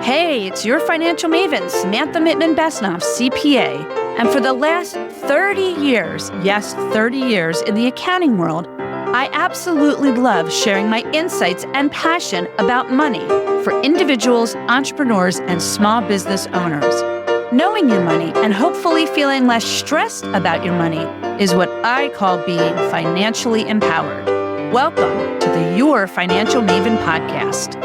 Hey, it's your financial maven, Samantha Mittman-Besnoff, CPA. And for the last 30 years, yes, 30 years in the accounting world, I absolutely love sharing my insights and passion about money for individuals, entrepreneurs, and small business owners. Knowing your money and hopefully feeling less stressed about your money is what I call being financially empowered. Welcome to the Your Financial Maven podcast.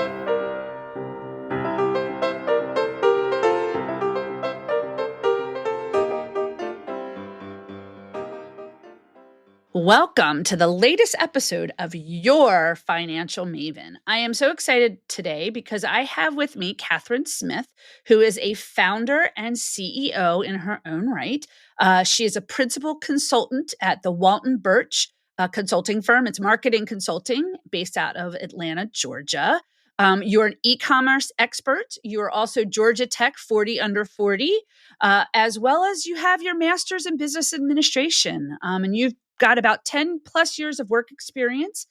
Welcome to the latest episode of Your Financial Maven. I am so excited today because I have with me Kathryn Smith, who is a founder and CEO in her own right. She is a principal consultant at the Walton Birch consulting firm. It's marketing consulting based out of Atlanta, Georgia. You're an e-commerce expert. You are also Georgia Tech 40 under 40, as well as you have your master's in business administration. And you've got about 10 plus years of work experience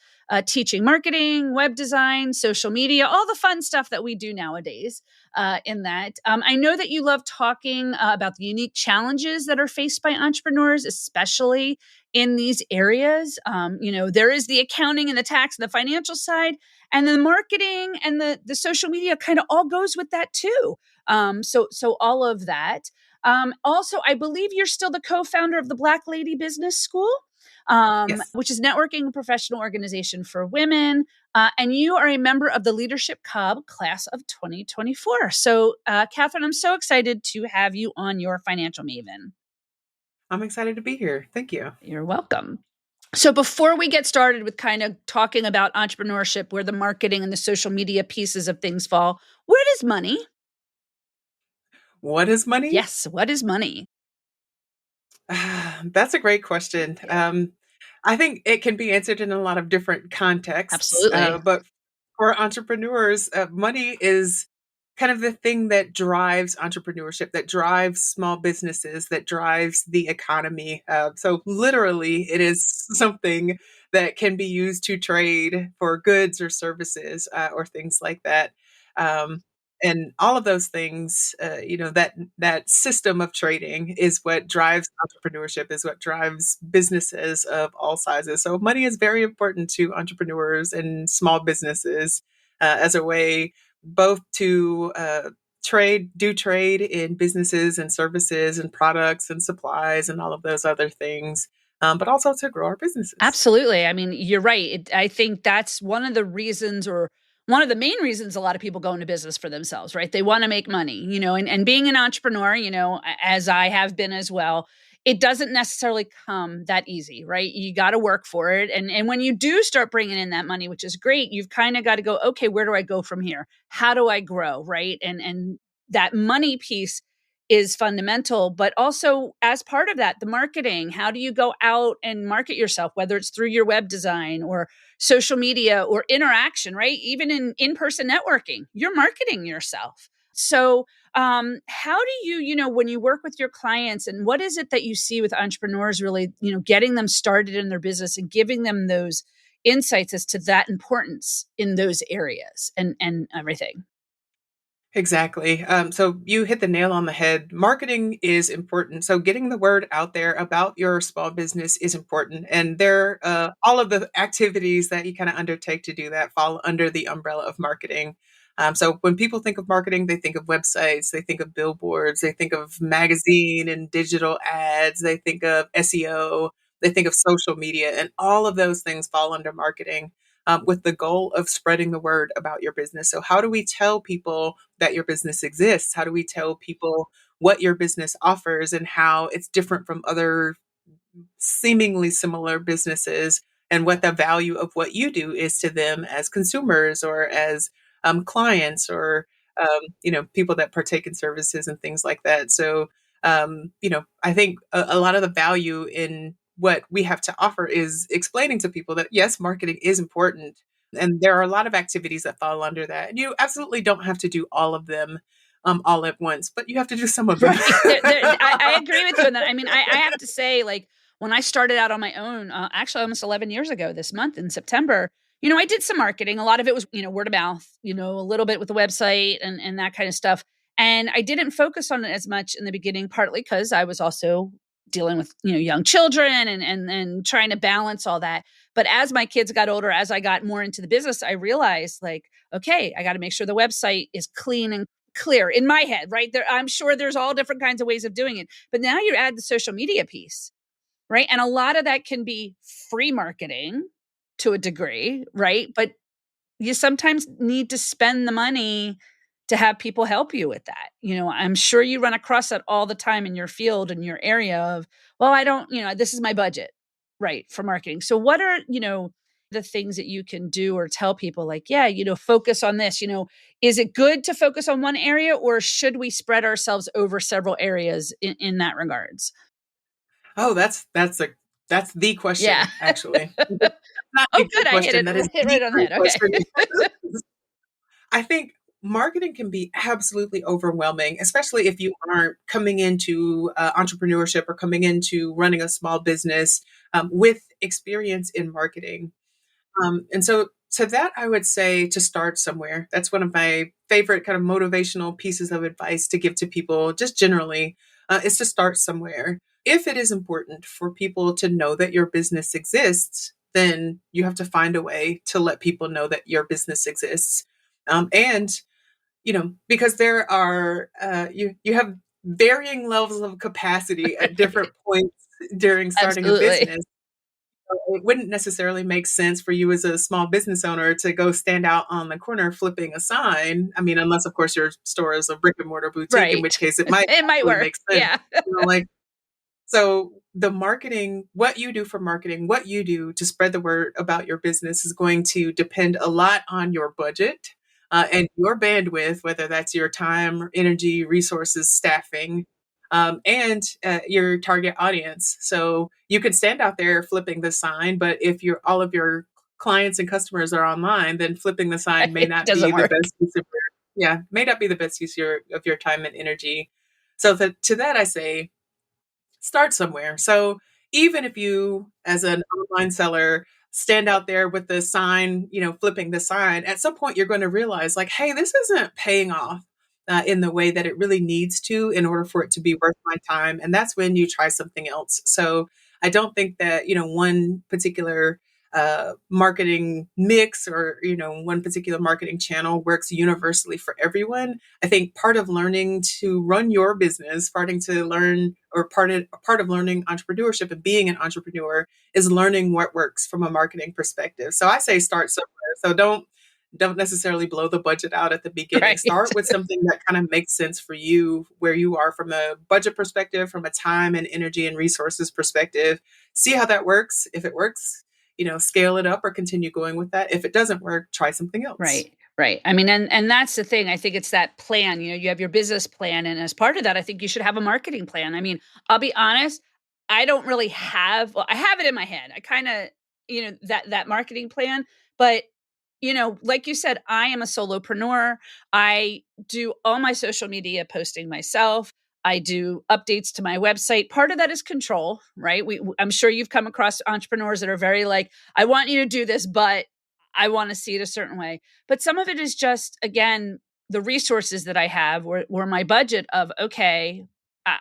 teaching marketing, web design, social media, all the fun stuff that we do nowadays in that. I know that you love talking about the unique challenges that are faced by entrepreneurs, especially in these areas. There is the accounting and the tax and the financial side, and the marketing and the social media kind of all goes with that too. So all of that. Also, I believe you're still the co-founder of the Black Lady Business School. Yes. Which is networking and professional organization for women. And you are a member of the Leadership Cub class of 2024. So, Kathryn, I'm so excited to have you on Your Financial Maven. I'm excited to be here. Thank you. You're welcome. So before we get started with kind of talking about entrepreneurship, where the marketing and the social media pieces of things fall, where does money? What is money? Yes, what is money? That's a great question. I think it can be answered in a lot of different contexts. Absolutely. But for entrepreneurs, money is kind of the thing that drives entrepreneurship, that drives small businesses, that drives the economy. So literally, it is something that can be used to trade for goods or services or things like that. Um, and all of those things, that system of trading is what drives entrepreneurship, is what drives businesses of all sizes. So money is very important to entrepreneurs and small businesses as a way both to do trade in businesses and services and products and supplies and all of those other things, but also to grow our businesses. Absolutely. I mean, you're right. I think that's one of the reasons, or one of the main reasons, a lot of people go into business for themselves, right? They want to make money, and being an entrepreneur, as I have been as well, it doesn't necessarily come that easy, right? You got to work for it. And when you do start bringing in that money, which is great, you've kind of got to go, okay, where do I go from here? How do I grow? Right. And that money piece is fundamental, but also as part of that, the marketing. How do you go out and market yourself, whether it's through your web design or social media or interaction, right? Even in in-person networking, you're marketing yourself. So how do you, when you work with your clients, and what is it that you see with entrepreneurs really, getting them started in their business and giving them those insights as to that importance in those areas and everything? Exactly. So you hit the nail on the head. Marketing is important. So getting the word out there about your small business is important. And all of the activities that you kind of undertake to do that fall under the umbrella of marketing. So when people think of marketing, they think of websites, they think of billboards, they think of magazine and digital ads, they think of SEO, they think of social media, and all of those things fall under marketing. With the goal of spreading the word about your business. So, how do we tell people that your business exists? How do we tell people what your business offers and how it's different from other seemingly similar businesses, and what the value of what you do is to them as consumers or as clients or people that partake in services and things like that. So, I think a lot of the value in what we have to offer is explaining to people that yes, marketing is important. And there are a lot of activities that fall under that. And you absolutely don't have to do all of them all at once, but you have to do some of them. Right. I agree with you on that. I mean, I have to say, like, when I started out on my own, actually almost 11 years ago this month in September, I did some marketing. A lot of it was, word of mouth, a little bit with the website and that kind of stuff. And I didn't focus on it as much in the beginning, partly because I was also dealing with, young children and trying to balance all that. But as my kids got older, as I got more into the business, I realized like, okay, I got to make sure the website is clean and clear in my head, right? There, I'm sure there's all different kinds of ways of doing it. But now you add the social media piece, right? And a lot of that can be free marketing to a degree, right? But you sometimes need to spend the money to have people help you with that. I'm sure you run across that all the time in your field, in your area of, well, I don't, this is my budget, right, for marketing. So what are, the things that you can do or tell people like, yeah, focus on this, is it good to focus on one area or should we spread ourselves over several areas in that regards? Oh, that's the Yeah. question, actually. That's not Oh, a good good. I hit question, it that is hit the right on the great head. Okay. question. I think marketing can be absolutely overwhelming, especially if you aren't coming into entrepreneurship or coming into running a small business with experience in marketing. And so to that, I would say to start somewhere. That's one of my favorite kind of motivational pieces of advice to give to people, just generally, is to start somewhere. If it is important for people to know that your business exists, then you have to find a way to let people know that your business exists. And because there are you have varying levels of capacity at different points during starting a Absolutely. business. It wouldn't necessarily make sense for you as a small business owner to go stand out on the corner flipping a sign. I mean, unless of course your store is a brick and mortar boutique, in which Right. case it might It might actually work. make sense. Yeah. Like, so the marketing, what you do for marketing, what you do to spread the word about your business is going to depend a lot on your budget and your bandwidth, whether that's your time, energy, resources, staffing, and your target audience. So you can stand out there flipping the sign, but if all of your clients and customers are online, then flipping the sign may It not doesn't be the work. best use of may not be the best use of your time and energy. So to that, I say start somewhere. So even if you, as an online seller, stand out there with the sign, flipping the sign, at some point you're going to realize, like, hey, this isn't paying off in the way that it really needs to in order for it to be worth my time. And that's when you try something else. So I don't think that, one particular marketing mix or one particular marketing channel works universally for everyone. I think part of learning to run your business, starting to learn, or part of learning entrepreneurship and being an entrepreneur is learning what works from a marketing perspective. So I say start somewhere. So don't necessarily blow the budget out at the beginning. Right. Start with something that kind of makes sense for you, where you are from a budget perspective, from a time and energy and resources perspective. See how that works. If it works, scale it up or continue going with that. If it doesn't work, try something else. Right. Right. I mean, and that's the thing. I think it's that plan. You have your business plan, and as part of that, I think you should have a marketing plan. I mean, I'll be honest, I don't really have. Well, I have it in my head. I kind of, that marketing plan, but like you said, I am a solopreneur. I do all my social media posting myself. I do updates to my website. Part of that is control, right? I'm sure you've come across entrepreneurs that are very like, I want you to do this, but I want to see it a certain way. But some of it is just, again, the resources that I have or my budget of, okay,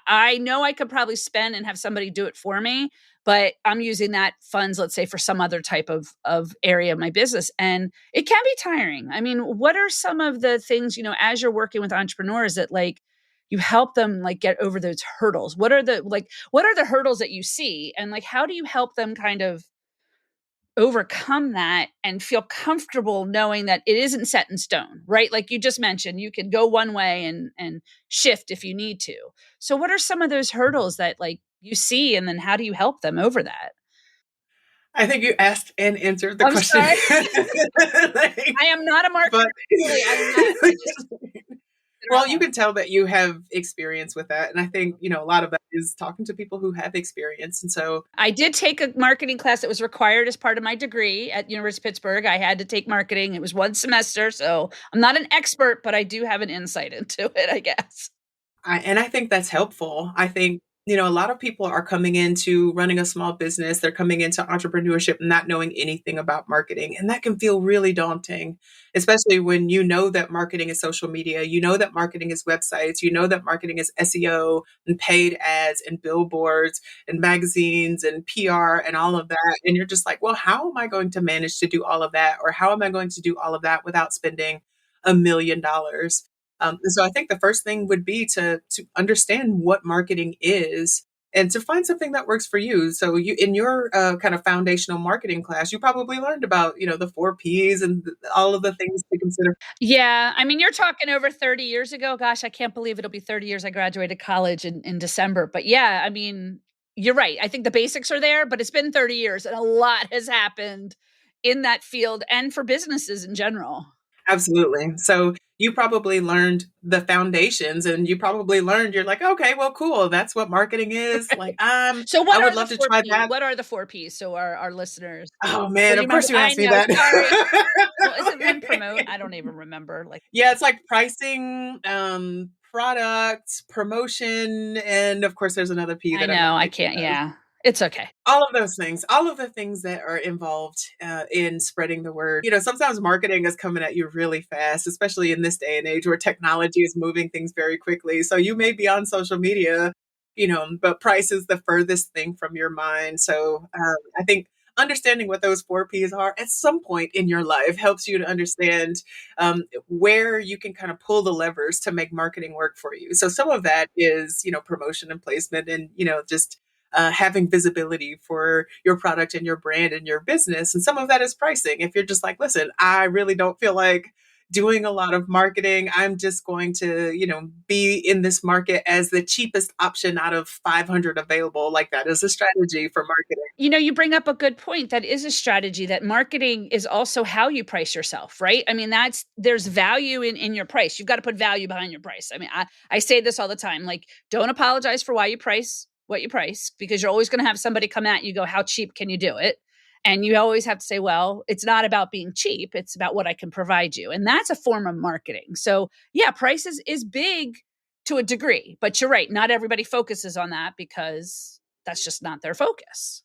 I know I could probably spend and have somebody do it for me, but I'm using that funds, let's say, for some other type of area of my business. And it can be tiring. I mean, what are some of the things, as you're working with entrepreneurs that like you help them like get over those hurdles? What are the hurdles that you see? And like how do you help them kind of overcome that and feel comfortable knowing that it isn't set in stone, right? Like you just mentioned, you can go one way and shift if you need to. So what are some of those hurdles that like you see and then how do you help them over that? I think you asked and answered the I'm question. sorry. Like, I am not a but marketer. Truly, I'm not. I just sit well, you around. can tell that you have experience with that. And I think, a lot of that is talking to people who have experience. And so I did take a marketing class that was required as part of my degree at University of Pittsburgh. I had to take marketing. It was one semester, so I'm not an expert, but I do have an insight into it, I guess. I think that's helpful. I think a lot of people are coming into running a small business. They're coming into entrepreneurship not knowing anything about marketing. And that can feel really daunting, especially when you know that marketing is social media, you know that marketing is websites, you know that marketing is SEO and paid ads and billboards and magazines and PR and all of that. And you're just like, well, how am I going to manage to do all of that? Or how am I going to do all of that without spending $1 million? And so I think the first thing would be to understand what marketing is and to find something that works for you. So you in your kind of foundational marketing class, you probably learned about the 4 Ps and all of the things to consider. Yeah, I mean, you're talking over 30 years ago. Gosh, I can't believe it'll be 30 years. I graduated college in December. But yeah, I mean, you're right. I think the basics are there, but it's been 30 years and a lot has happened in that field and for businesses in general. Absolutely. So you probably learned the foundations, and you probably learned you're like, okay, well, cool. That's what marketing is. Like, So I what would are the love to four try P? that. What are the 4 Ps? So our listeners. Oh Or man, do you of course remember? you I asked me know, that. sorry. Well, isn't one promote? I don't even remember. Like, Yeah, it's like pricing, product, promotion, and of course there's another P I that I'm not know, I thinking can't. of. Yeah, it's okay. All of those things, all of the things that are involved in spreading the word. Sometimes marketing is coming at you really fast, especially in this day and age where technology is moving things very quickly. So you may be on social media, but price is the furthest thing from your mind. So I think understanding what those 4 Ps are at some point in your life helps you to understand where you can kind of pull the levers to make marketing work for you. So some of that is, promotion and placement and, just having visibility for your product and your brand and your business. And some of that is pricing. If you're just like, listen, I really don't feel like doing a lot of marketing. I'm just going to, be in this market as the cheapest option out of 500 available. Like that is a strategy for marketing. You bring up a good point. That is a strategy, that marketing is also how you price yourself, right? I mean, there's value in your price. You've got to put value behind your price. I mean, I say this all the time, like, don't apologize for why you price what you price, because you're always going to have somebody come at you, go, how cheap can you do it? And you always have to say, well, it's not about being cheap, it's about what I can provide you. And that's a form of marketing. So yeah, prices is big to a degree, but you're right, not everybody focuses on that because that's just not their focus.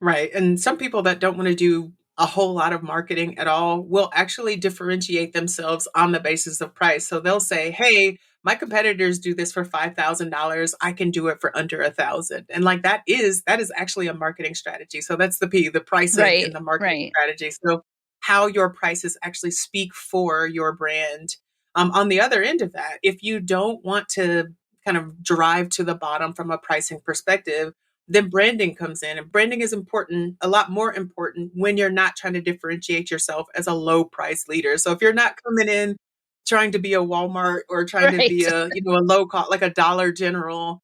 Right. And some people that don't want to do a whole lot of marketing at all will actually differentiate themselves on the basis of price. So they'll say, hey, my competitors do this for $5,000. I can do it for under 1,000. And like that is actually a marketing strategy. So that's the P, the pricing in Right, the marketing right. strategy. So how your prices actually speak for your brand. On the other end of that, if you don't want to kind of drive to the bottom from a pricing perspective, then branding comes in, and branding is important, a lot more important when you're not trying to differentiate yourself as a low price leader. So if you're not coming in trying to be a Walmart or trying to Right. be a low cost like a Dollar General,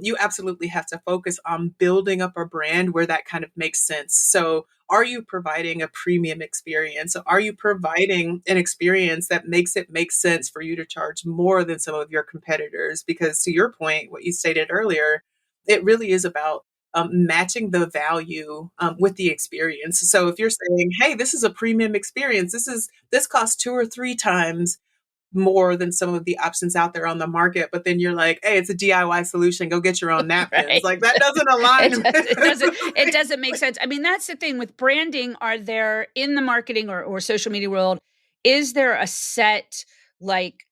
you absolutely have to focus on building up a brand where that kind of makes sense. So are you providing a premium experience? Are you providing an experience that makes it make sense for you to charge more than some of your competitors? Because to your point, what you stated earlier, it really is about matching the value with the experience. So if you're saying, "Hey, this is a premium experience. This costs 2 or 3 times more than some of the options out there on the market," but then you're like, "Hey, it's a DIY solution. Go get your own napkins." Right. Like that doesn't align. It doesn't make sense. I mean, that's the thing with branding. Are there, in the marketing or social media world, is there a set, like,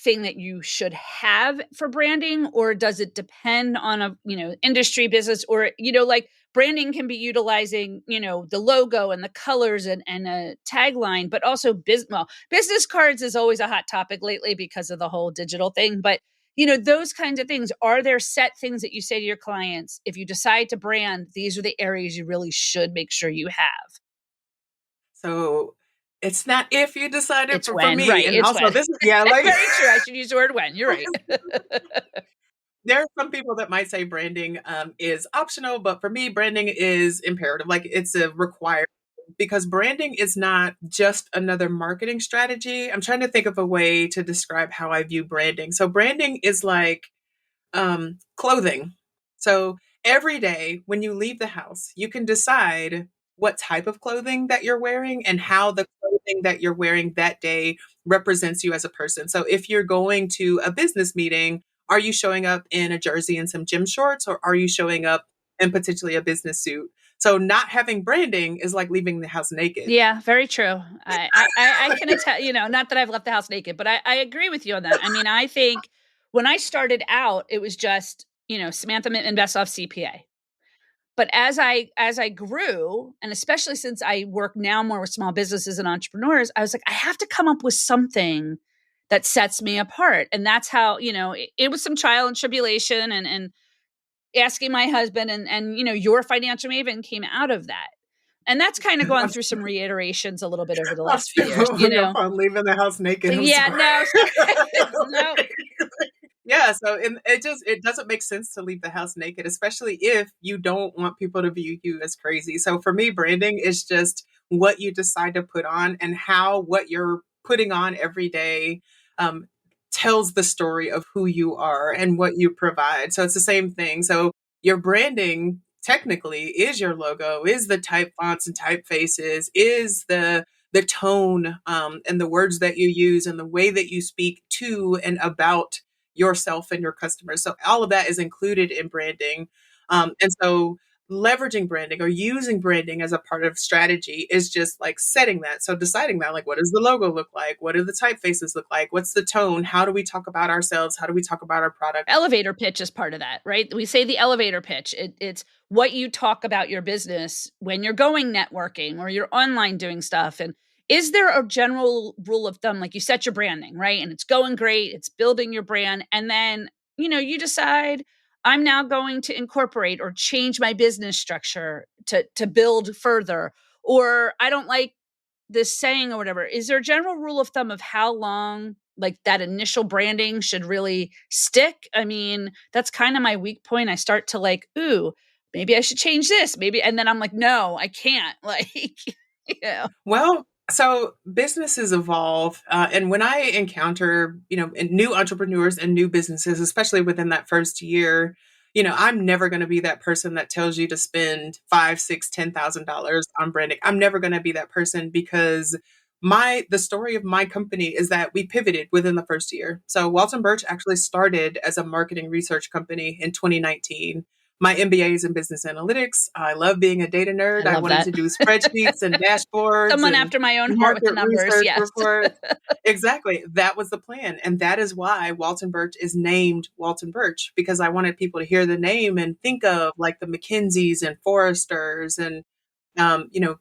thing that you should have for branding, or does it depend on a, industry, business, or, like, branding can be utilizing, the logo and the colors and a tagline, but also business cards is always a hot topic lately because of the whole digital thing. But those kinds of things. Are there set things that you say to your clients, if you decide to brand, these are the areas you really should make sure you have? So it's not if you decided It's for when, me. right? And It's also when. this is yeah, like Very true. I should use the word when. You're right. there are some people that might say branding is optional, but for me, branding is imperative. Like it's a required because branding is not just another marketing strategy. I'm trying to think of a way to describe how I view branding. So branding is like clothing. So every day when you leave the house, you can decide what type of clothing that you're wearing and how the clothing that you're wearing that day represents you as a person. So if you're going to a business meeting, Are you showing up in a jersey and some gym shorts, or are you showing up in potentially a business suit? So not having branding is like leaving the house naked. Yeah, very true. I can attest, not that I've left the house naked, but I agree with you on that. I mean, I think when I started out, it was just, Samantha Mittman, best off CPA. But as I grew, and especially since I work now more with small businesses and entrepreneurs, I was like, I have to come up with something that sets me apart. And that's how, it was some trial and tribulation and asking my husband and your financial maven came out of that. And that's kind of gone through some reiterations a little bit over the I'm last few still years, hung up on leaving the house naked. I'm Yeah, sorry. no, no. Yeah, so it doesn't make sense to leave the house naked, especially if you don't want people to view you as crazy. So for me, branding is just what you decide to put on and how what you're putting on every day um, tells the story of who you are and what you provide. So it's the same thing. So your branding technically is your logo, is the type fonts and typefaces, is the tone and the words that you use and the way that you speak to and about yourself and your customers. So all of that is included in branding. And so leveraging branding or using branding as a part of strategy is just like setting that. So deciding that, like, what does the logo look like? What do the typefaces look like? What's the tone? How do we talk about ourselves? How do we talk about our product? Elevator pitch is part of that, right? We say the elevator pitch. It's what you talk about your business when you're going networking or you're online doing stuff. And is there a general rule of thumb? Like, you set your branding, right? And it's going great, it's building your brand. And then, you decide, I'm now going to incorporate or change my business structure to build further. Or I don't like this saying or whatever. Is there a general rule of thumb of how long like that initial branding should really stick? I mean, that's kind of my weak point. I start to like, ooh, maybe I should change this. Maybe, and then I'm like, no, I can't. Like, Well, so businesses evolve, and when I encounter, new entrepreneurs and new businesses, especially within that first year, I'm never going to be that person that tells you to spend five, six, $10,000 on branding. I'm never going to be that person because the story of my company is that we pivoted within the first year. So Walton Birch actually started as a marketing research company in 2019. My MBA is in business analytics. I love being a data I nerd. I love wanted that. to do spreadsheets and dashboards Someone and after my own heart with the market numbers. research Yes. reports. Exactly. That was the plan. And that is why Walton Birch is named Walton Birch, because I wanted people to hear the name and think of like the McKinseys and Forresters and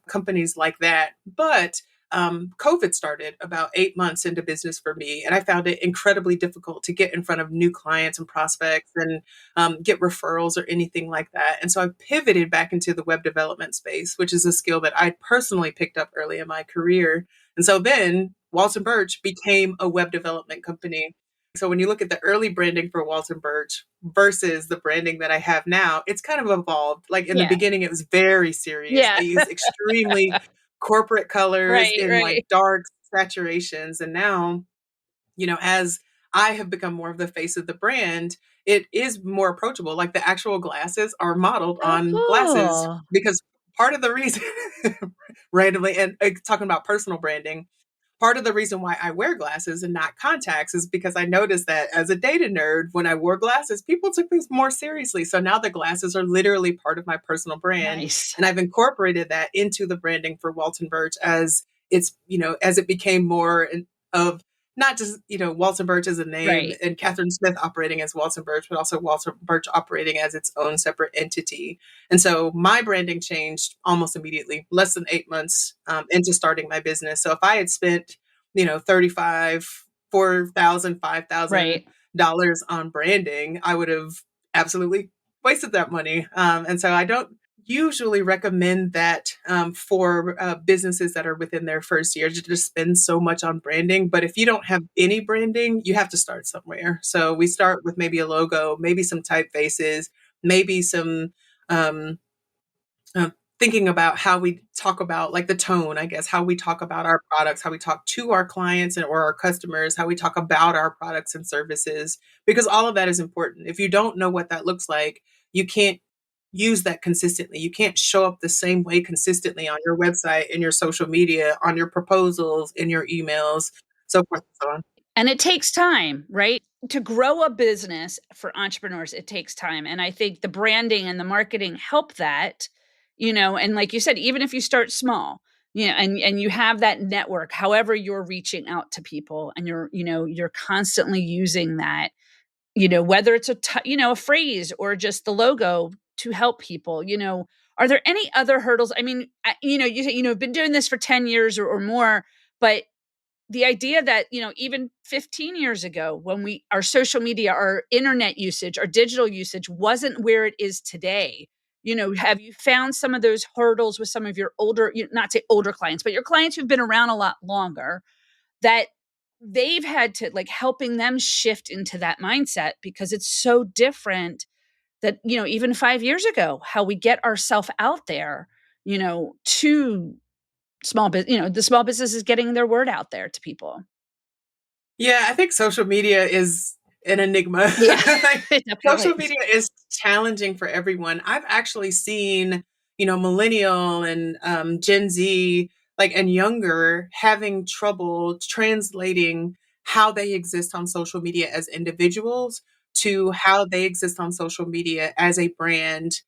companies like that. But COVID started about 8 months into business for me, and I found it incredibly difficult to get in front of new clients and prospects and get referrals or anything like that. And so I pivoted back into the web development space, which is a skill that I personally picked up early in my career. And so then Walton Birch became a web development company. So when you look at the early branding for Walton Birch versus the branding that I have now, it's kind of evolved. Like in the Yeah. beginning, it was very serious. I Yeah. used extremely corporate colors Right. in like Right. dark saturations. And now, as I have become more of the face of the brand, it is more approachable. Like the actual glasses are modeled Oh, on glasses cool. because part of the reason, randomly, and talking about personal branding, part of the reason why I wear glasses and not contacts is because I noticed that as a data nerd, when I wore glasses, people took things more seriously. So now the glasses are literally part of my personal brand. Nice. And I've incorporated that into the branding for Walton Birch as as it became more of not just, Walton Birch as a name Right. and Kathryn Smith operating as Walton Birch, but also Walton Birch operating as its own separate entity. And so my branding changed almost immediately, less than 8 months into starting my business. So if I had spent, 35, 4,000, five thousand Right. dollars on branding, I would have absolutely wasted that money. And so I don't usually recommend that for businesses that are within their first year to just spend so much on branding. But if you don't have any branding, you have to start somewhere. So we start with maybe a logo, maybe some typefaces, maybe some um, thinking about how we talk about like the tone, I guess, how we talk about our products, how we talk to our clients and or our customers, how we talk about our products and services, because all of that is important. If you don't know what that looks like, you can't use that consistently. You can't show up the same way consistently on your website, in your social media, on your proposals, in your emails, so forth and so on. And it takes time, right? to grow a business for entrepreneurs, it takes time. And I think the branding and the marketing help that, and like you said, even if you start small, and you have that network, however you're reaching out to people, and you're constantly using that, whether it's a phrase or just the logo to help people, are there any other hurdles? I mean, you've been doing this for 10 years or more, but the idea that even 15 years ago, when our social media, our internet usage, our digital usage wasn't where it is today, have you found some of those hurdles with some of your older, not say older clients, but your clients who've been around a lot longer, that they've had to, like, helping them shift into that mindset, because it's so different that even 5 years ago, how we get ourselves out there, to small business, the small business is getting their word out there to people. Yeah, I think social media is an enigma. Yeah, Like, it definitely social is. media is challenging for everyone. I've actually seen, millennial and Gen Z, like, and younger, having trouble translating how they exist on social media as individuals to how they exist on social media as a brand.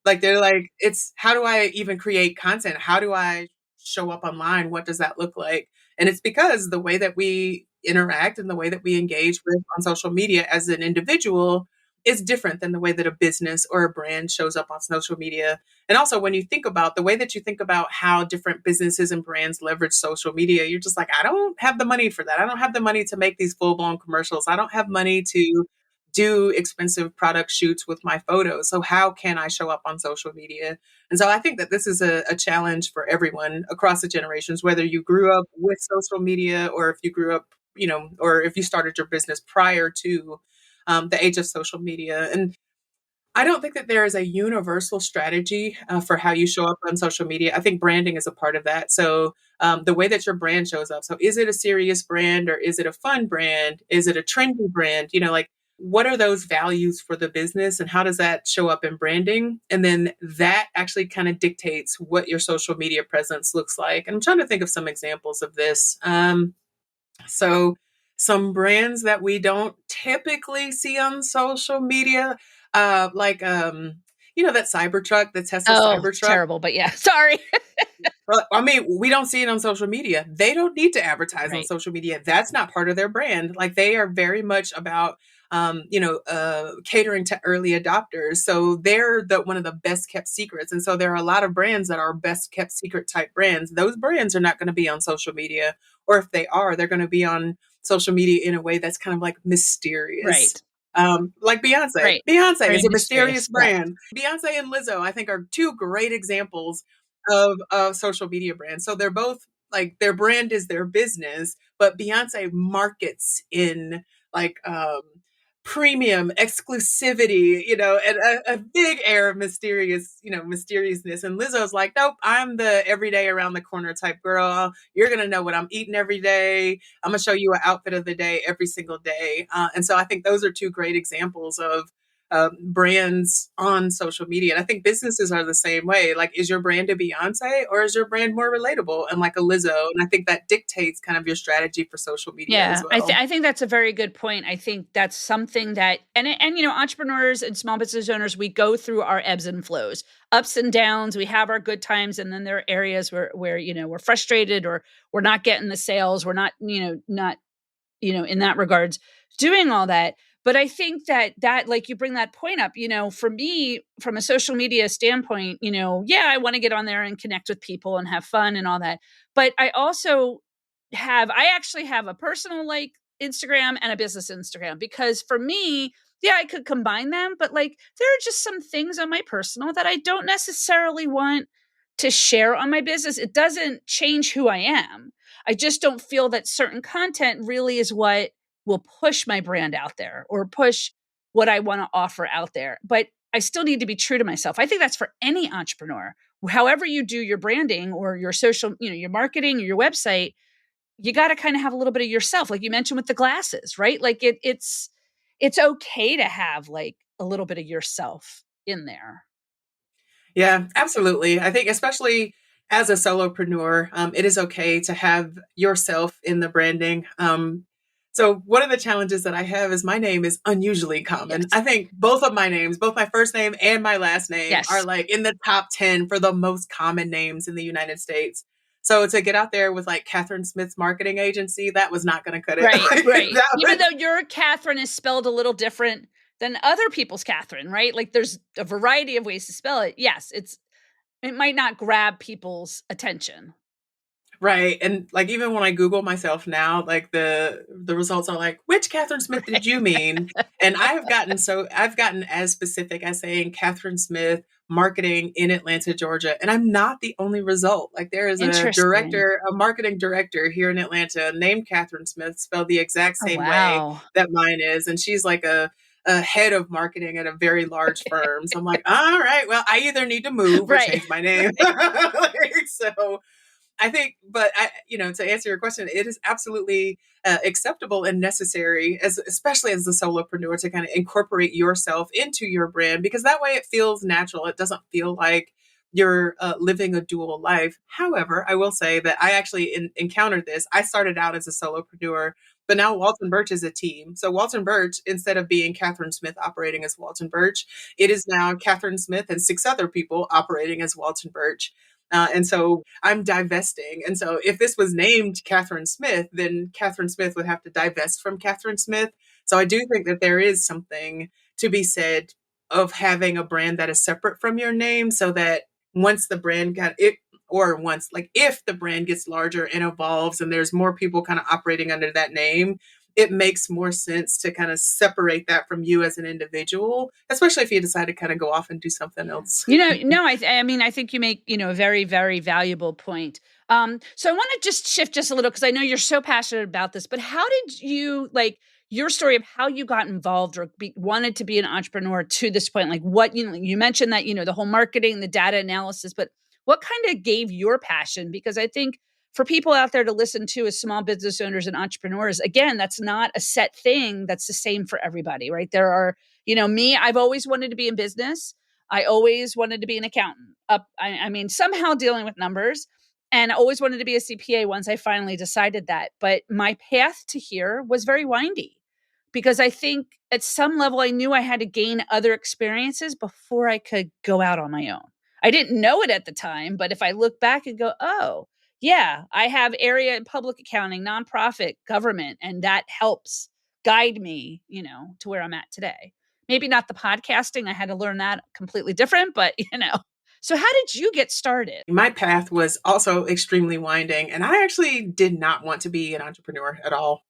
Like, they're like, it's how do I even create content? How do I show up online? What does that look like? And it's because the way that we interact and the way that we engage with on social media as an individual is different than the way that a business or a brand shows up on social media. And also, when you think about the way that you think about how different businesses and brands leverage social media, you're just like, I don't have the money for that. I don't have the money to make these full blown commercials. I don't have money to do expensive product shoots with my photos. So how can I show up on social media? And so I think that this is a challenge for everyone across the generations, whether you grew up with social media or if you grew up, or if you started your business prior to the age of social media. And I don't think that there is a universal strategy for how you show up on social media. I think branding is a part of that. So, the way that your brand shows up. So, is it a serious brand or is it a fun brand? Is it a trendy brand? Like, what are those values for the business and how does that show up in branding? And then that actually kind of dictates what your social media presence looks like. And I'm trying to think of some examples of this. So some brands that we don't typically see on social media, like that Cybertruck, the Tesla Oh, Cybertruck. terrible, but yeah, sorry. Well, I mean, we don't see it on social media. They don't need to advertise on Right, social media. That's not part of their brand. Like, they are very much about, catering to early adopters. So they're one of the best kept secrets. And so there are a lot of brands that are best kept secret type brands. Those brands are not going to be on social media, or if they are, they're going to be on social media in a way that's kind of like mysterious. right, Like Beyonce. right. Beyonce Very is a mysterious mysterious. Yes. brand. Beyonce and Lizzo, I think, are two great examples of social media brands. So they're both, like, their brand is their business, but Beyonce markets in, like, premium exclusivity, and a big air of mysteriousness. And Lizzo's like, nope, I'm the everyday around the corner type girl. You're gonna know what I'm eating every day. I'm gonna show you an outfit of the day every single day. And so I think those are two great examples of brands on social media. And I think businesses are the same way. Like, is your brand a Beyonce or is your brand more relatable and like a Lizzo? And I think that dictates kind of your strategy for social media as Yeah, well. I think that's a very good point. I think that's something that, and entrepreneurs and small business owners, we go through our ebbs and flows, ups and downs. We have our good times, and then there are areas where we're frustrated, or we're not getting the sales. We're not in that regards, doing all that. But I think that like you bring that point up, for me, from a social media standpoint, yeah, I want to get on there and connect with people and have fun and all that. But I actually have a personal, like, Instagram and a business Instagram, because for me, yeah, I could combine them, but like there are just some things on my personal that I don't necessarily want to share on my business. It doesn't change who I am. I just don't feel that certain content really is what will push my brand out there or push what I want to offer out there. But I still need to be true to myself. I think that's for any entrepreneur. However you do your branding or your social, your marketing or your website, you got to kind of have a little bit of yourself, like you mentioned with the glasses, right? Like it's okay to have like a little bit of yourself in there. Yeah, absolutely. I think, especially as a solopreneur, it is okay to have yourself in the branding. So one of the challenges that I have is my name is unusually common. Yes. I think both of my names, both my first name and my last name, are Yes. like in the top 10 for the most common names in the United States. So to get out there with like Kathryn Smith's marketing agency, that was not going to cut it. Right, right. That Even was though your Catherine is spelled a little different than other people's Catherine, right? Like there's a variety of ways to spell it. Yes, it might not grab people's attention. right. And like even when I Google myself now, like the results are like, which Kathryn Smith did Right. you mean? And I've gotten as specific as saying Kathryn Smith marketing in Atlanta, Georgia. And I'm not the only result. Like there is Interesting. a marketing director here in Atlanta named Kathryn Smith, spelled the exact Oh, same way wow. that mine is. And she's like a head of marketing at a very large firm. So I'm like, all right, well, I either need to move or Right. change my name. Like, so I think, but to answer your question, it is absolutely acceptable and necessary, as especially as a solopreneur, to kind of incorporate yourself into your brand because that way it feels natural. It doesn't feel like you're living a dual life. However, I will say that I actually encountered this. I started out as a solopreneur, but now Walton Birch is a team. So Walton Birch, instead of being Kathryn Smith operating as Walton Birch, it is now Kathryn Smith and six other people operating as Walton Birch. And so I'm divesting. And so if this was named Kathryn Smith, then Kathryn Smith would have to divest from Kathryn Smith. So I do think that there is something to be said of having a brand that is separate from your name so that once the brand got it, or once, like if the brand gets larger and evolves and there's more people kind of operating under that name, it makes more sense to kind of separate that from you as an individual, especially if you decide to kind of go off and do something else. No, I mean, I think you make, a very, very valuable point. So I want to just shift just a little because I know you're so passionate about this, but how did you like your story of how you got involved or wanted to be an entrepreneur to this point? Like what, you mentioned that, the whole marketing, the data analysis, but what kind of gave your passion? Because I think for people out there to listen to as small business owners and entrepreneurs, again, that's not a set thing that's the same for everybody, right? There are, me, I've always wanted to be in business. I always wanted to be an accountant. I mean, somehow dealing with numbers, and I always wanted to be a CPA once I finally decided that. But my path to here was very windy because I think at some level I knew I had to gain other experiences before I could go out on my own. I didn't know it at the time, but if I look back and go, oh, yeah, I have area in public accounting, nonprofit, government, and that helps guide me, to where I'm at today. Maybe not the podcasting. I had to learn that completely different, but So how did you get started? My path was also extremely winding, and I actually did not want to be an entrepreneur at all.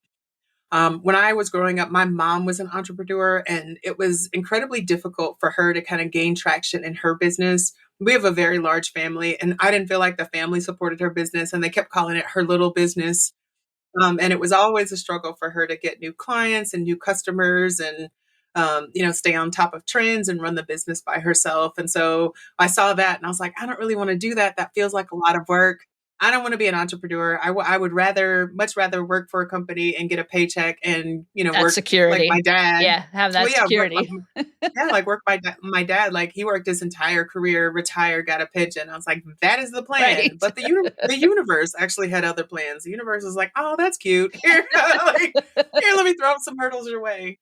When I was growing up, my mom was an entrepreneur, and it was incredibly difficult for her to kind of gain traction in her business. We have a very large family, and I didn't feel like the family supported her business, and they kept calling it her little business. And it was always a struggle for her to get new clients and new customers and, stay on top of trends and run the business by herself. And so I saw that and I was like, I don't really want to do that. That feels like a lot of work. I don't want to be an entrepreneur. I would much rather work for a company and get a paycheck and, That work like my security. dad. Yeah, have Well, that yeah, work like security. yeah, like work my dad, like he worked his entire career, retired, got a pension. I was like, that is the plan. Right. But the universe actually had other plans. The universe was like, oh, that's cute. Here, like, here, let me throw some hurdles your way.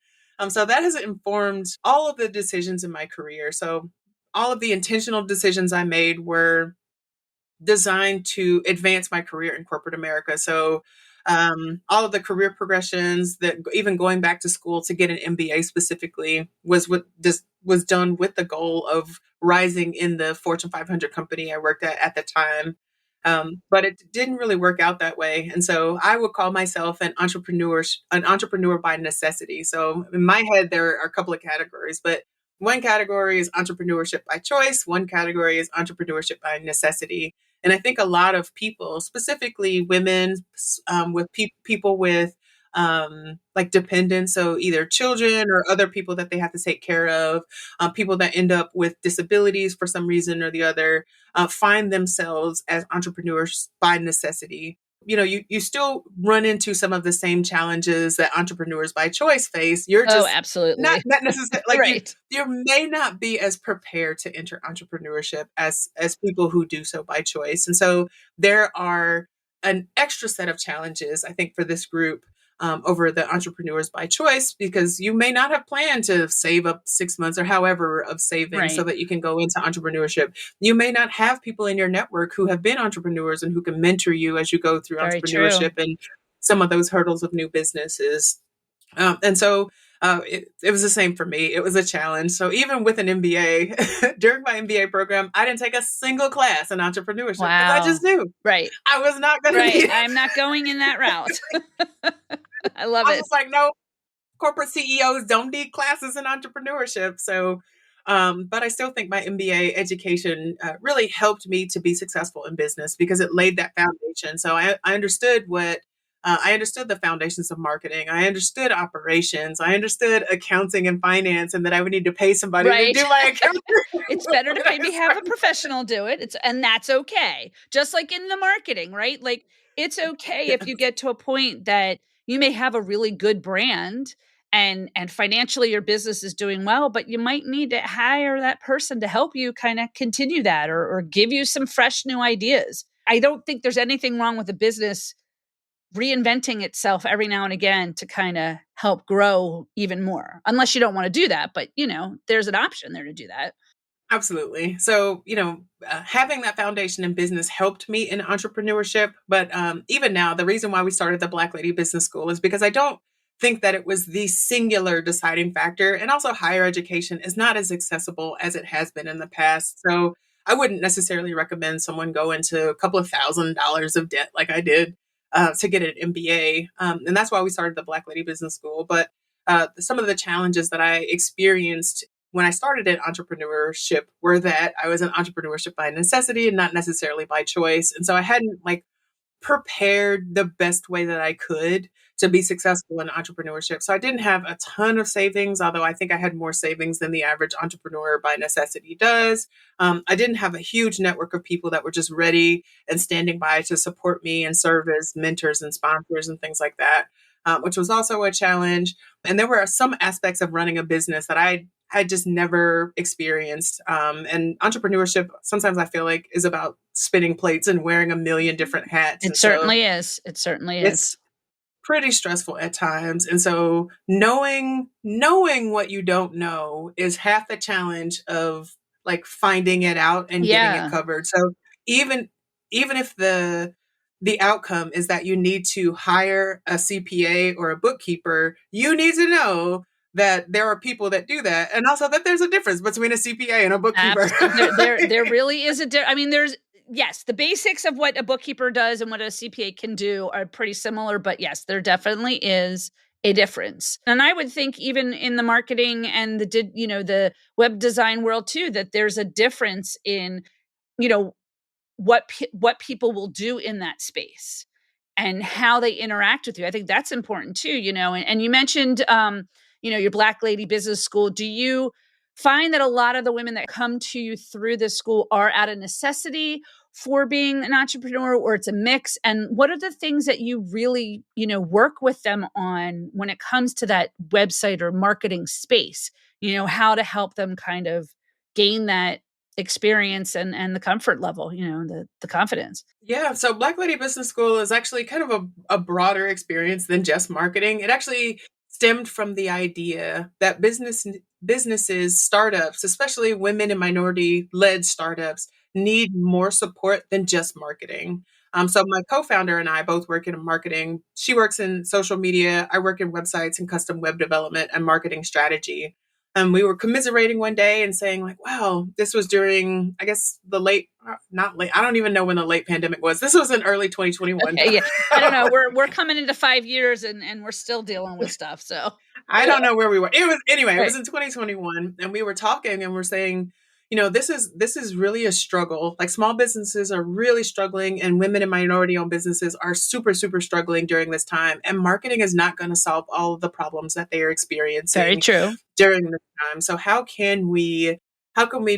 So that has informed all of the decisions in my career. So all of the intentional decisions I made were designed to advance my career in corporate America. So all of the career progressions that even going back to school to get an MBA specifically was what this was done with the goal of rising in the Fortune 500 company I worked at the time. But it didn't really work out that way. And so I would call myself an entrepreneur by necessity. So in my head, there are a couple of categories, but one category is entrepreneurship by choice. One category is entrepreneurship by necessity. And I think a lot of people, specifically women, with people with like dependents, so either children or other people that they have to take care of, people that end up with disabilities for some reason or the other, find themselves as entrepreneurs by necessity. You still run into some of the same challenges that entrepreneurs by choice face. You're Oh, just absolutely. not necessarily like Right. you may not be as prepared to enter entrepreneurship as people who do so by choice. And so there are an extra set of challenges, I think, for this group. over the entrepreneurs by choice, because you may not have planned to save up 6 months or however of savings so Right. that you can go into entrepreneurship. You may not have people in your network who have been entrepreneurs and who can mentor you as you go through Very true. entrepreneurship and some of those hurdles of new businesses. And so it was the same for me. It was a challenge. So even with an MBA, during my MBA program, I didn't take a single class in entrepreneurship because I just Wow. knew Right. I was not going to Right. be. I'm not going in that route. I love I was it. just like, no, corporate CEOs don't need classes in entrepreneurship. But I still think my MBA education really helped me to be successful in business because it laid that foundation. So I understood I understood the foundations of marketing. I understood operations. I understood accounting and finance, and that I would need to pay somebody to Right. do my accounting It's better to when I maybe have a started. professional do it. And that's okay. Just like in the marketing, right? Like it's okay if you Yes, get to a point that you may have a really good brand and financially your business is doing well, but you might need to hire that person to help you kind of continue that or give you some fresh new ideas. I don't think there's anything wrong with a business reinventing itself every now and again to kind of help grow even more, unless you don't want to do that. But, there's an option there to do that. absolutely. So, having that foundation in business helped me in entrepreneurship. But even now, the reason why we started the Black Lady Business School is because I don't think that it was the singular deciding factor. And also, higher education is not as accessible as it has been in the past. So, I wouldn't necessarily recommend someone go into a couple of $1,000s of debt like I did to get an MBA. And that's why we started the Black Lady Business School. But some of the challenges that I experienced when I started in entrepreneurship were that I was in entrepreneurship by necessity and not necessarily by choice. And so I hadn't prepared the best way that I could to be successful in entrepreneurship. So I didn't have a ton of savings, although I think I had more savings than the average entrepreneur by necessity does. I didn't have a huge network of people that were just ready and standing by to support me and serve as mentors and sponsors and things like that, which was also a challenge. And there were some aspects of running a business that I just never experienced. And entrepreneurship, sometimes I feel like, is about spinning plates and wearing a million different hats. It And so certainly is. It certainly is. it's pretty stressful at times. And so knowing what you don't know is half the challenge of finding it out and getting it Yeah, covered. So even even if the outcome is that you need to hire a CPA or a bookkeeper, you need to know that there are people that do that, and also that there's a difference between a CPA and a bookkeeper. absolutely. There really is I mean, there's yes, the basics of what a bookkeeper does and what a CPA can do are pretty similar, but yes, there definitely is a difference. And I would think even in the marketing and the web design world too, that there's a difference in, you know, what people will do in that space and how they interact with you. I think that's important too, and you mentioned your Black Lady Business School. Do you find that a lot of the women that come to you through this school are out of necessity for being an entrepreneur, or it's a mix? And what are the things that you really, work with them on when it comes to that website or marketing space? How to help them kind of gain that experience and the comfort level, the confidence. Yeah, so Black Lady Business School is actually kind of a broader experience than just marketing. It actually stemmed from the idea that businesses, startups, especially women and minority led startups, need more support than just marketing. So my co-founder and I both work in marketing. She works in social media. I work in websites and custom web development and marketing strategy. We were commiserating one day and saying wow, this was during, I guess, the late, not late, I don't even know when the late pandemic was. This was in early 2021. Okay, yeah. I don't know. We're coming into 5 years and we're still dealing with stuff. So I don't know where we were. It right. was in 2021, and we were talking and we're saying, this is really a struggle. Like, small businesses are really struggling, and women and minority owned businesses are super, super struggling during this time. And marketing is not going to solve all of the problems that they are Very experiencing true. during this time. So how can we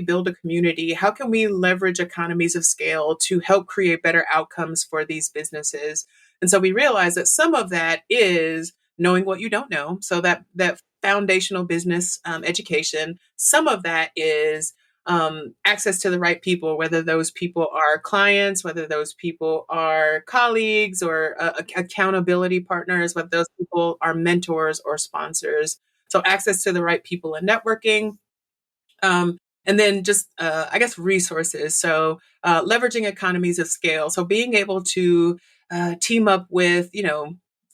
build a community? How can we leverage economies of scale to help create better outcomes for these businesses? And so we realized that some of that is knowing what you don't know. So that foundational business education. Some of that is access to the right people, whether those people are clients, whether those people are colleagues or accountability partners, whether those people are mentors or sponsors. So access to the right people and networking. Um, and then just, I guess, resources. So leveraging economies of scale. So being able to team up with,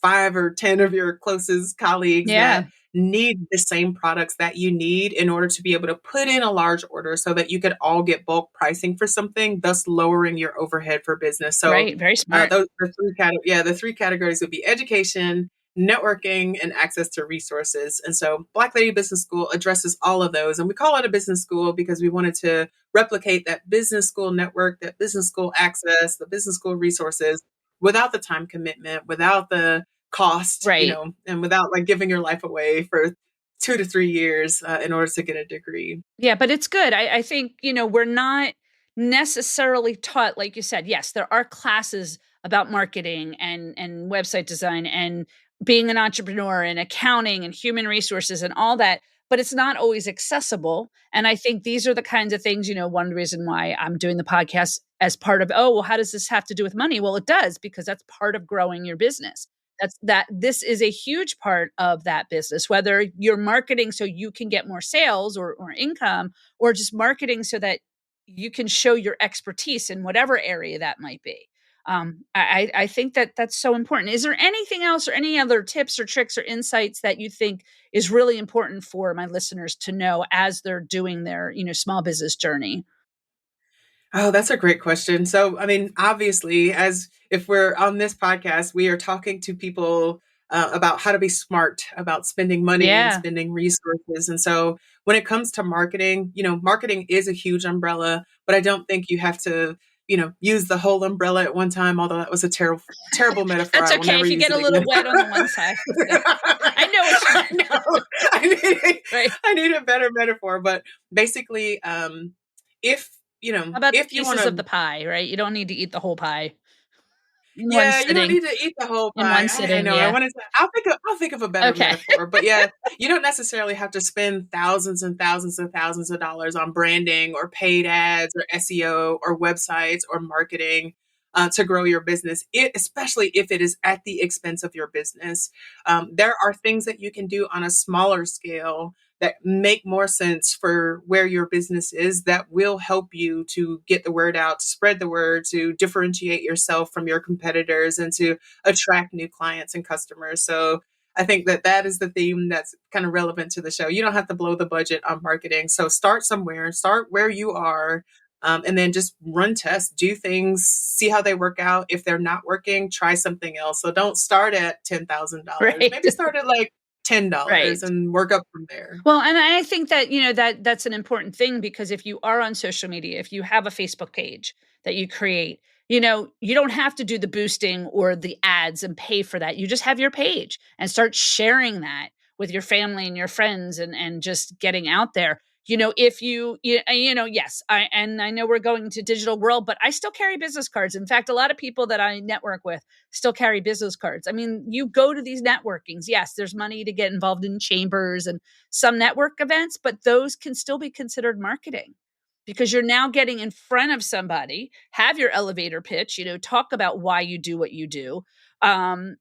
5 or 10 of your closest colleagues Yeah. that need the same products that you need in order to be able to put in a large order so that you could all get bulk pricing for something, thus lowering your overhead for business. So Right. Very smart. the three categories would be education, networking, and access to resources. And so Black Lady Business School addresses all of those. And we call it a business school because we wanted to replicate that business school network, that business school access, the business school resources without the time commitment, without the cost, Right. and without like giving your life away for 2 to 3 years in order to get a degree. Yeah, but it's good. I think, we're not necessarily taught, like you said, yes, there are classes about marketing and website design and being an entrepreneur and accounting and human resources and all that, but it's not always accessible. And I think these are the kinds of things, one reason why I'm doing the podcast as part of, oh, well, how does this have to do with money? Well, it does, because that's part of growing your business. This is a huge part of that business, whether you're marketing so you can get more sales or income, or just marketing so that you can show your expertise in whatever area that might be. I think that that's so important. Is there anything else or any other tips or tricks or insights that you think is really important for my listeners to know as they're doing their, small business journey? Oh, that's a great question. So, I mean, obviously, as if we're on this podcast, we are talking to people about how to be smart about spending money and Yeah. spending resources. And so, when it comes to marketing, marketing is a huge umbrella, but I don't think you have to, use the whole umbrella at one time. Although that was a terrible, terrible metaphor, That's I will okay never if you use get it a little again. wet on the one side. I know what you I mean. know. I need, Right. I need a better metaphor, but basically, if How about the if you want pieces of to. the pie, right? You don't need to eat the whole pie in one Yeah, you don't sitting. need to eat the whole In pie. one I sitting, know. I yeah. wanted to. I'll think of a better Okay. metaphor. But yeah, you don't necessarily have to spend thousands and thousands and thousands of dollars on branding or paid ads or SEO or websites or marketing to grow your business. Especially if it is at the expense of your business. There are things that you can do on a smaller scale that make more sense for where your business is that will help you to get the word out, to spread the word, to differentiate yourself from your competitors and to attract new clients and customers. So I think that that is the theme that's kind of relevant to the show. You don't have to blow the budget on marketing. So start somewhere, start where you are, and then just run tests, do things, see how they work out. If they're not working, try something else. So don't start at $10,000. Right. Maybe start at like $10 Right. and work up from there. Well, and I think that, that's an important thing, because if you are on social media, if you have a Facebook page that you create, you don't have to do the boosting or the ads and pay for that. You just have your page and start sharing that with your family and your friends, and just getting out there. If yes, I know we're going to digital world, but I still carry business cards. In fact, a lot of people that I network with still carry business cards. I mean, you go to these networkings. Yes, there's money to get involved in chambers and some network events, but those can still be considered marketing, because you're now getting in front of somebody, have your elevator pitch, talk about why you do what you do. And,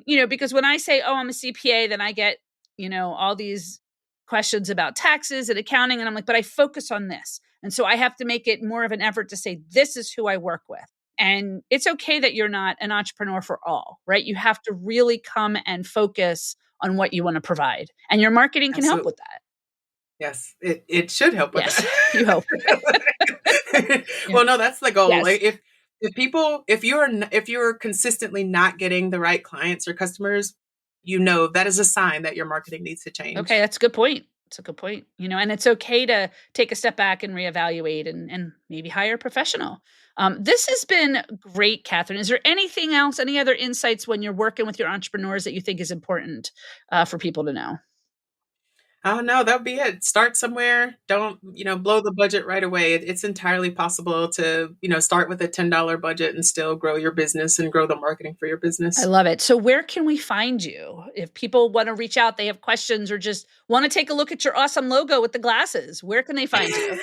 because when I say, oh, I'm a CPA, then I get, all these questions about taxes and accounting. And I'm like, but I focus on this. And so I have to make it more of an effort to say, this is who I work with. And it's okay that you're not an entrepreneur for all, right? You have to really come and focus on what you want to provide. And your marketing can help Absolutely. with that. Yes, it should help with Yes, that. you hope. Yeah. Well, no, that's the goal. Yes. Like if you're consistently not getting the right clients or customers, that is a sign that your marketing needs to Okay, change. that's a good point. It's a good point. And it's okay to take a step back and reevaluate, and maybe hire a professional. This has been great, Kathryn. Is there anything else, any other insights when you're working with your entrepreneurs that you think is important for people to know? Oh, no, that'll be it. Start somewhere. Don't, blow the budget right away. It's entirely possible to, start with a $10 budget and still grow your business and grow the marketing for your I business. love it. So where can we find you? If people want to reach out, they have questions or just want to take a look at your awesome logo with the glasses, where can they find you?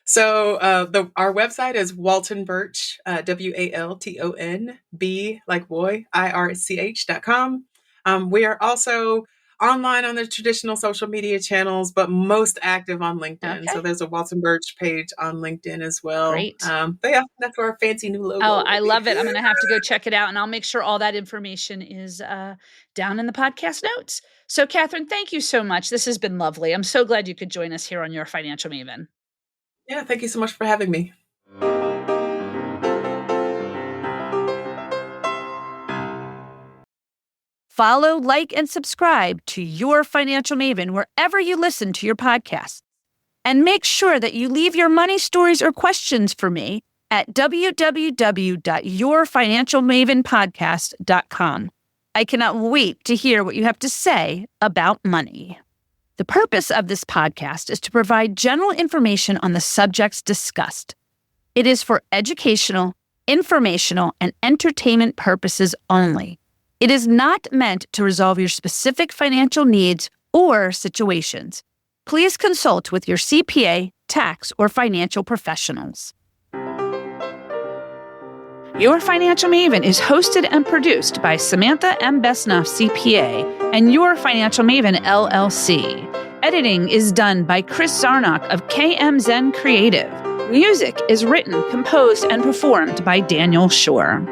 So our website is Walton Birch, WALTONB like boy, IRCH.com. We are also online on the traditional social media channels, but most active on LinkedIn. So Okay, there's a Walton Birch page on LinkedIn as well. great. But yeah, that's where our fancy new Oh, logo I will be. love it. I'm going to have to go check it out, and I'll make sure all that information is down in the podcast notes. So, Kathryn, thank you so much. This has been lovely. I'm so glad you could join us here on Your Financial Maven. Yeah, thank you so much for having me. Follow, like, and subscribe to Your Financial Maven wherever you listen to your podcasts. And make sure that you leave your money stories or questions for me at www.yourfinancialmavenpodcast.com. I cannot wait to hear what you have to say about money. The purpose of this podcast is to provide general information on the subjects discussed. It is for educational, informational, and entertainment purposes only. It is not meant to resolve your specific financial needs or situations. Please consult with your CPA, tax, or financial professionals. Your Financial Maven is hosted and produced by Samantha M. Besnoff, CPA, and Your Financial Maven, LLC. Editing is done by Chris Zarnock of KM Zen Creative. Music is written, composed, and performed by Daniel Shore.